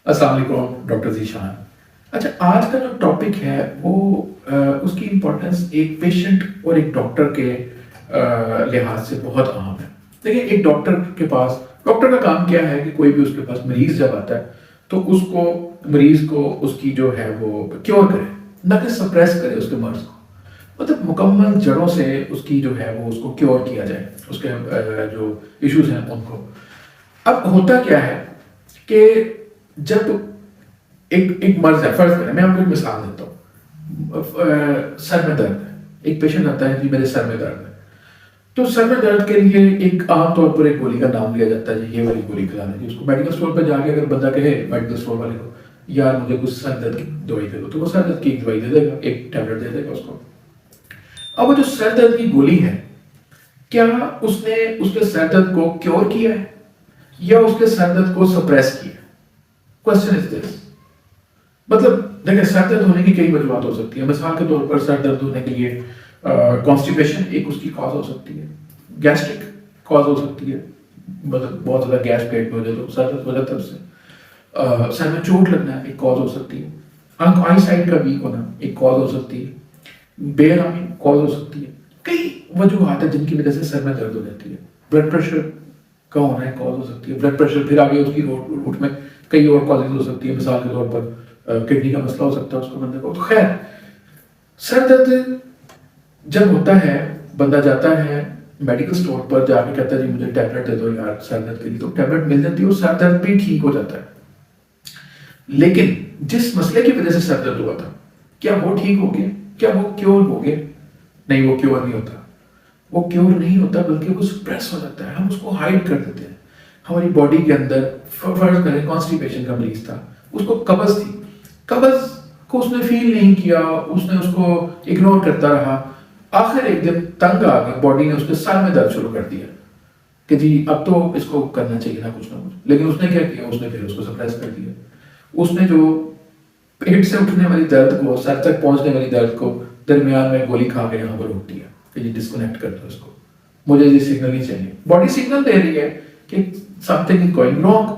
السلام علیکم ڈاکٹر ذیشان. اچھا آج کا جو ٹاپک ہے وہ اس کی امپورٹنس ایک پیشنٹ اور ایک ڈاکٹر کے لحاظ سے بہت اہم ہے. دیکھیں ایک ڈاکٹر کے پاس ڈاکٹر کا کام کیا ہے کہ کوئی بھی اس کے پاس مریض جب آتا ہے تو اس کو مریض کو اس کی جو ہے وہ کیور کرے, نہ کہ سپریس کرے اس کے مرض کو. مطلب مکمل جڑوں سے اس کی جو ہے وہ اس کو کیور کیا جائے, اس کے جو ایشوز ہیں ان کو. اب ہوتا کیا ہے کہ جب ایک مرض ہے, فرض کریں میں آپ کو ایک مثال دیتا ہوں. سر میں درد ہے, ایک پیشنٹ آتا ہے جی میرے سر میں درد ہے, تو سر میں درد کے لیے ایک عام طور پر ایک گولی کا نام لیا جاتا ہے جی یہ والی گولی کھلانا ہے. اس کو میڈیکل اسٹور پہ جا کے اگر بندہ کہے میڈیکل اسٹور والے کو یار مجھے کچھ سر درد کی دوائی دے دو, تو وہ سر درد کی ایک دوائی دے دے گا, ایک ٹیبلٹ دے دے گا اس کو. اب وہ جو سر درد کی گولی ہے کیا اس نے اس کے سر درد کو کیور کیا ہے یا اس کے سر درد کو سپریس کیا؟ کوسچن از دس. مطلب دیکھیں سر درد ہونے کی کئی وجوہات ہو سکتی ہیں. مثال کے طور پر سر درد ہونے کے لیے کانسٹیپیشن ایک اس کی کاز ہو سکتی ہے, گیسٹرک کاز ہو سکتی ہے, مطلب بہت زیادہ گیس پیٹ میں ہو جائے تو سر درد ہو جاتا ہے اس سے. سر میں چوٹ لگنا ایک کاز ہو سکتی ہے. آئی سائٹ کا ویک ہونا ایک کاز ہو سکتی ہے. بے آرامی کاز ہو سکتی ہے. کئی وجوہات ہیں جن کی وجہ سے سر میں درد ہو جاتی ہے. بلڈ پریشر کا ہونا ایک کاز ہو سکتی ہے. بلڈ پریشر پھر آگے اس کی روٹ میں کئی اور کازز ہو سکتی ہے. مثال کے طور پر کڈنی کا مسئلہ ہو سکتا ہے اس کو بندے کو. تو خیر سر درد جب ہوتا ہے بندہ جاتا ہے میڈیکل اسٹور پر جا کے کہتا ہے جی مجھے ٹیبلٹ دے دو یار سر درد کے لیے, تو ٹیبلٹ مل جاتی ہے اور سر درد بھی ٹھیک ہو جاتا ہے. لیکن جس مسئلے کی وجہ سے سر درد ہوا تھا کیا وہ ٹھیک ہو گیا؟ کیا وہ کیور ہو گیا؟ نہیں, وہ کیور نہیں ہوتا. وہ کیور نہیں ہوتا بلکہ وہ سپریس ہو جاتا ہے. ہم اس کو ہائڈ کر دیتے ہیں. ہماری باڈی کے اندر فرض کریں کانسٹیپیشن کا مریض تھا, اس کو قبض تھی, قبض کو اس نے فیل نہیں کیا, اس نے اس کو اگنور کرتا رہا. آخر ایک دن تنگ آ گیا, باڈی نے اس کے سر میں درد شروع کر دیا کہ جی اب تو اس کو کرنا چاہیے نا کچھ نہ کچھ. لیکن اس نے کیا کیا, اس نے پھر اس کو سپریس کر دیا. اس نے جو پیٹ سے اٹھنے والی درد کو, سر تک پہنچنے والی درد کو درمیان میں گولی کھا کے یہاں پر روک دیا کہ جی ڈسکنیکٹ کر دو اس کو, مجھے یہ سگنل نہیں چاہیے. باڈی سگنل دے رہی ہے کہ some thing is going wrong,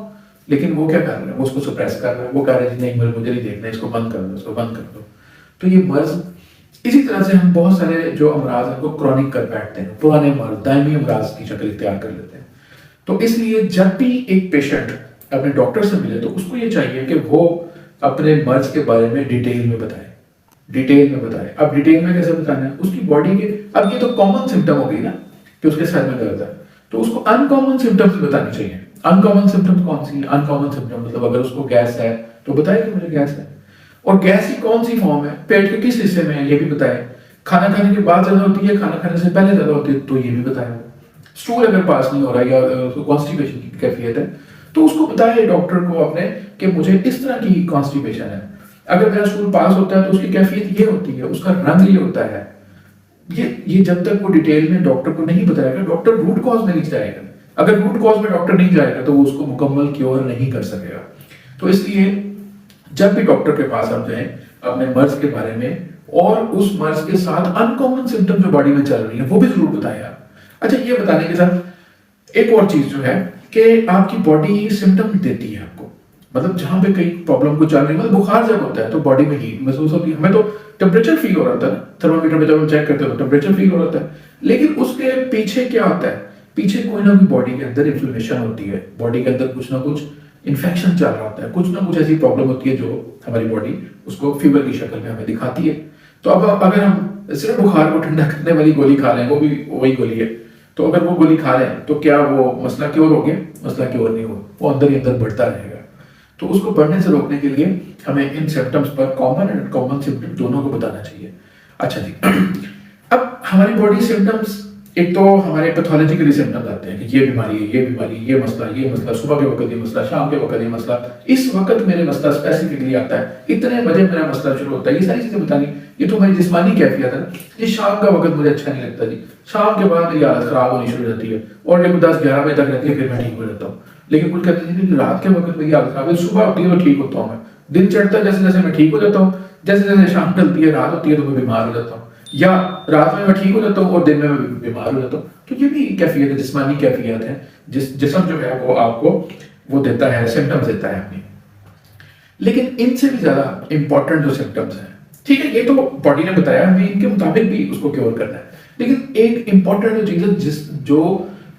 لیکن وہ کیا کر رہا ہے, وہ اس کو سپریس کر رہا ہے. وہ کہہ رہا ہے نہیں مجھے نہیں دیکھنا, اس کو بند کر دو, اس کو بند کر دو. تو یہ مرض اسی طرح سے ہم بہت سارے جو امراض ہیں کو کرونک کر بیٹھتے ہیں, پرانے مرض دائمی امراض کی شکل اختیار کر لیتے ہیں. تو اس لیے جب بھی ایک پیشنٹ اپنے ڈاکٹر سے ملے تو اس کو یہ چاہیے کہ وہ اپنے مرض کے بارے میں ڈیٹیل میں بتائے, ڈیٹیل میں بتائے. اب ڈیٹیل میں کیسے بتانا ہے, اس کی باڈی کے, اب یہ تو کامن سمٹم ہو گئی نا کہ اس کے سر میں درد ہے, تو اس کو ان کامن سمٹمز بتانی چاہیے. ان کامن سمٹمز کون سی ہیں؟ ان کامن سمٹم مطلب اگر اس کو گیس ہے تو بتائے کہ مجھے گیس ہے, اور گیس کی کون سی فارم ہے, پیٹ کے کس حصے میں ہے یہ بھی بتائے. کھانا کھانے کے بعد زیادہ ہوتی ہے, کھانا کھانے سے پہلے زیادہ ہوتی ہے, تو یہ بھی بتائے. اسٹول اگر پاس نہیں ہو رہا یا کانسٹیپیشن کی کیفیت ہے تو اس کو بتائے ڈاکٹر کو اپنے کہ مجھے اس طرح کی کانسٹیپیشن ہے. اگر میرا اسٹول پاس ہوتا ہے تو اس کی کیفیت یہ ہوتی ہے, اس کا رنگ یہ ہوتا ہے. یہ جب تک وہ ڈیٹیل میں ڈاکٹر کو نہیں بتائے گا, ڈاکٹر روٹ کاز میں نہیں جائے گا. اگر روٹ کاز میں ڈاکٹر نہیں جائے گا تو وہ اس کو مکمل کیور نہیں کر سکے گا. تو اس لیے جب بھی ڈاکٹر کے پاس آپ جائیں اپنے مرض کے بارے میں اور اس مرض کے ساتھ ان کامن سمٹم جو باڈی میں چل رہی ہیں وہ بھی ضرور بتائیں آپ. اچھا یہ بتانے کے ساتھ ایک اور چیز جو ہے کہ آپ کی باڈی سمٹم دیتی ہے آپ کو, مطلب جہاں پہ کئی پرابلم کو چل رہی ہے, مطلب بخار جب ہوتا ہے تو باڈی میں ہیٹ محسوس ہوتی ہے. ہمیں تو ٹیمپریچر فیل ہو رہا ہے, تھرمامیٹر پہ جب ہم چیک کرتے ہیں تو ٹیمپریچر فیل ہو رہا ہے. لیکن اس کے پیچھے کیا ہوتا ہے, پیچھے کوئی نہ کوئی باڈی کے اندر انفلیمیشن ہوتی ہے, باڈی کے اندر کچھ نہ کچھ انفیکشن چل رہا ہوتا ہے, کچھ نہ کچھ ایسی پرابلم ہوتی ہے جو ہماری باڈی اس کو فیور کی شکل میں ہمیں دکھاتی ہے. تو اب اگر ہم صرف بخار کو ٹھنڈا کرنے والی گولی کھا لیں, وہ بھی وہی گولی ہے, تو اگر وہ گولی کھا لیں تو کیا وہ مسئلہ کیور ہو گیا؟ مسئلہ کیور نہیں ہوا, وہ اندر ہی اندر بڑھتا رہے گا. تو اس کو بڑھنے سے روکنے کے لیے ہمیں ان سمپٹمز پر common and uncommon symptom دونوں کو بتانا چاہیے. اچھا جی, اب ہماری باڈی سمپٹمز ایک تو ہمارے پیتھولوجیکلی سمپٹمز آتے ہیں کہ یہ بیماری ہے, یہ بیماری, یہ مسئلہ, صبح کے وقت یہ مسئلہ, شام کے وقت یہ مسئلہ, اس وقت میرے مسئلہ اسپیسیفکلی آتا ہے, اتنے بجے میرا مسئلہ شروع ہوتا ہے. یہ ساری چیزیں بتانی. یہ تو ہماری جسمانی کیفیت ہے. یہ شام کا وقت مجھے اچھا نہیں لگتا جی, شام کے بعد میری حالت خراب ہونی شروع ہو جاتی ہے اور یہ 10-11 بجے تک رہتی ہے, پھر میں ٹھیک ہو جاتا ہوں. لیکن کچھ کہتے ہیں کہ رات کے وقت میری حالت خراب ہے, صبح ہوتی ہے تو ٹھیک ہوتا ہوں میں, دن چڑھتا ہے جیسے جیسے میں ٹھیک ہو جاتا ہوں, جیسے جیسے شام ڈلتی ہے, رات ہوتی ہے تو میں بیمار ہو جاتا ہوں, یا رات میں ٹھیک ہو جاتا ہوں اور دن میں بیمار ہو جاتا ہوں. تو یہ بھی کیفیت ہے, جسمانی کیفیت ہے. جسم جو ہے وہ آپ کو وہ دیتا ہے, سمپٹمز دیتا ہے اپنی. لیکن ان سے بھی زیادہ امپورٹنٹ جو سمٹمس ہیں، ٹھیک ہے یہ تو باڈی نے بتایا ہمیں ان کے مطابق بھی اس کو کیور کرنا ہے، لیکن ایک امپورٹنٹ جو چیز ہے جو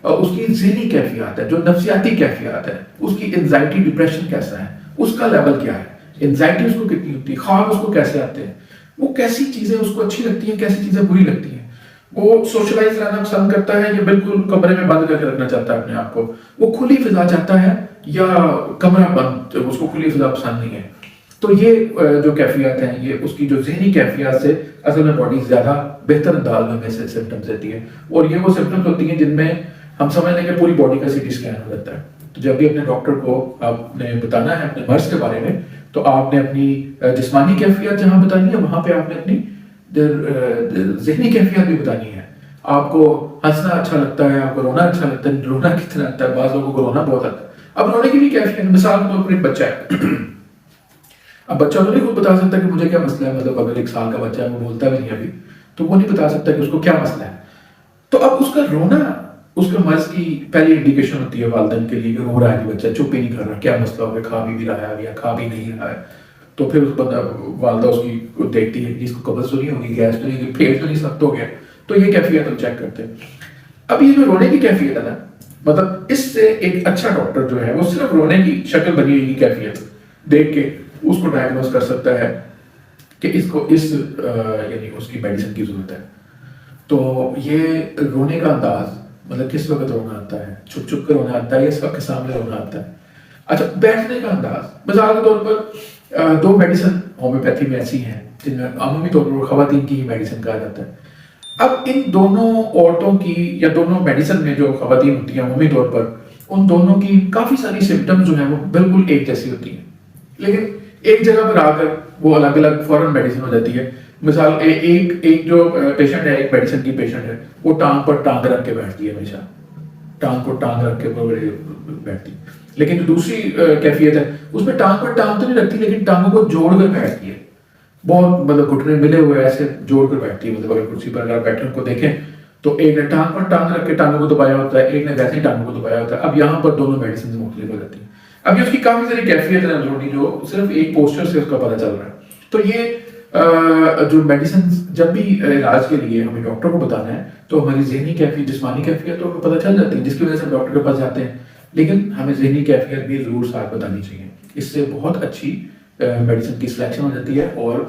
اس کی ذہنی کیفیات ہے، جو نفسیاتی کیفیات ہے، اس کی انزائٹی ڈپریشن کیسا ہے، اس کا لیول کیا ہے، انزائٹی اس کو کتنی ہوتی ہے، خواب اس کو کیسے آتے ہیں، وہ کیسی چیزیں اس کو اچھی لگتی ہیں، کیسی چیزیں بری لگتی ہیں، وہ سوشلائز رہنا پسند کرتا ہے یا بالکل کمرے میں بند کر کے رکھنا چاہتا ہے اپنے آپ کو، وہ کھلی فضا چاہتا ہے یا کمرہ بند، اس کو کھلی فضا پسند نہیں ہے۔ تو یہ جو کیفیات ہیں، یہ اس کی جو ذہنی کیفیات سے اصل میں باڈی زیادہ بہتر انداز میں سے سمٹمز دیتی ہے، اور یہ وہ سمٹمز ہوتی ہیں جن میں ہم سمجھ لیں کہ پوری باڈی کا سی ٹی اسکین ہو جاتا ہے۔ تو جب بھی اپنے ڈاکٹر کو آپ نے بتانا ہے اپنے مرض کے بارے میں، تو آپ نے اپنی جسمانی کیفیات جہاں بتانی ہے وہاں پہ آپ نے اپنی ذہنی کیفیات بھی بتانی ہے۔ آپ کو ہنسنا اچھا لگتا ہے، آپ کو رونا اچھا لگتا ہے، رونا کتنا آتا ہے، بعض لوگوں کو رونا بہت آتا ہے۔ اب رونے کی بھی کیفیت، مثال کے طور پر ایک بچہ ہے، اب بچہ تو نہیں خود بتا سکتا کہ مجھے کیا مسئلہ ہے، مطلب اگر 1 سال کا بچہ ہے وہ بولتا بھی نہیں ابھی، تو وہ نہیں بتا سکتا کہ اس کو کیا مسئلہ ہے۔ تو اب اس کا رونا اس کا مرض کی پہلی انڈیکیشن ہوتی ہے والدین کے لیے کہ رو رہا ہے بچہ، چپ ہی نہیں کر رہا، کیا مسئلہ ہوگا، کھا بھی رہا ہے یا کھا بھی نہیں رہا ہے۔ تو پھر اس بندہ والدہ اس کی دیکھتی ہے کہ اس کو قبض تو نہیں ہوگی، گیس تو نہیں ہوگی، پیٹ تو نہیں سخت ہو گیا، تو یہ کیفیت ہم چیک کرتے ہیں۔ اب یہ جو رونے کی کیفیت ہے نا، مطلب اس سے ایک اچھا ڈاکٹر جو ہے وہ صرف رونے کی شکل بنی ہوئی کیفیت دیکھ کے اس کو ڈائگنوز کر سکتا ہے کہ اس کو یعنی اس کی میڈیسن کی ضرورت ہے۔ تو یہ رونے کا انداز، مطلب کس وقت رونا آتا ہے، چھپ چھپ کر رونا آتا ہے یا سب کے سامنے رونا آتا ہے۔ اچھا، بیٹھنے کا انداز، مثال کے طور پر 2 میڈیسن ہومیوپیتھی میں ایسی ہیں جن میں عمومی طور پر خواتین کی ہی میڈیسن کہا جاتا ہے۔ اب ان دونوں عورتوں کی یا دونوں میڈیسن میں جو خواتین ہوتی ہیں عمومی طور پر، ان دونوں کی کافی ساری سمٹم جو ہیں وہ بالکل ایک جیسی ہوتی ہیں، لیکن ایک جگہ پر آ کر وہ الگ الگ فوراً میڈیسن ہو جاتی ہے۔ مثال ایک جو پیشنٹ ہے، ایک میڈیسن کی پیشنٹ ہے، وہ ٹانگ پر ٹانگ رکھ کے بیٹھتی ہے، ہمیشہ ٹانگ کو ٹانگ رکھ کے بیٹھتی ہے۔ لیکن جو دوسری کیفیت ہے اس میں ٹانگ پر ٹانگ تو نہیں رکھتی لیکن ٹانگوں کو جوڑ کر بیٹھتی ہے، بہت مطلب گھٹنے ملے ہوئے ایسے جوڑ کر بیٹھتی ہے، مطلب اگر کرسی پر اگر بیٹھے ان کو دیکھیں تو ایک نے ٹانگ پر ٹانگ رکھ کے ٹانگوں کو دبایا ہوتا ہے، ایک نے ویسے ہی ٹانگوں کو دبایا ہوتا ہے۔ اب یہاں پر دونوں میڈیسن مختلف ہو جاتی ہیں۔ اب یہ اس کی کافی ساری کیفیت ہے اندرونی جو صرف ایک پوسچر سے اس کا پتہ چل رہا ہے۔ تو یہ جو میڈیسن جب بھی علاج کے لیے ہمیں ڈاکٹر کو بتانا ہے تو ہماری ذہنی کیفیت، جسمانی کیفیت تو پتہ چل جاتی ہے جس کی وجہ سے ہم ڈاکٹر کے پاس جاتے ہیں، لیکن ہمیں ذہنی کیفیت بھی ضرور ساتھ بتانی چاہیے۔ اس سے بہت اچھی میڈیسن کی سلیکشن ہو جاتی ہے اور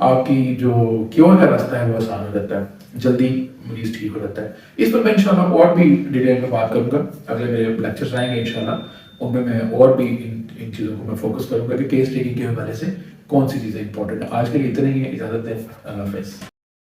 آپ کی جو کیور کا راستہ ہے وہ آسان ہو جاتا ہے، جلدی مریض ٹھیک ہو جاتا ہے۔ اس پر میں انشاءاللہ اور بھی ڈیٹیل میں بات کروں گا، اگلے میرے لیکچرز آئیں گے انشاءاللہ، ان میں اور بھی ان چیزوں کو میں فوکس کروں گا کہ کیس ٹیکنگ کے حوالے سے کون سی چیزیں امپورٹنٹ ہیں۔ آج کے لیے اتنا ہی ہے، اجازت دیں، اللہ حافظ۔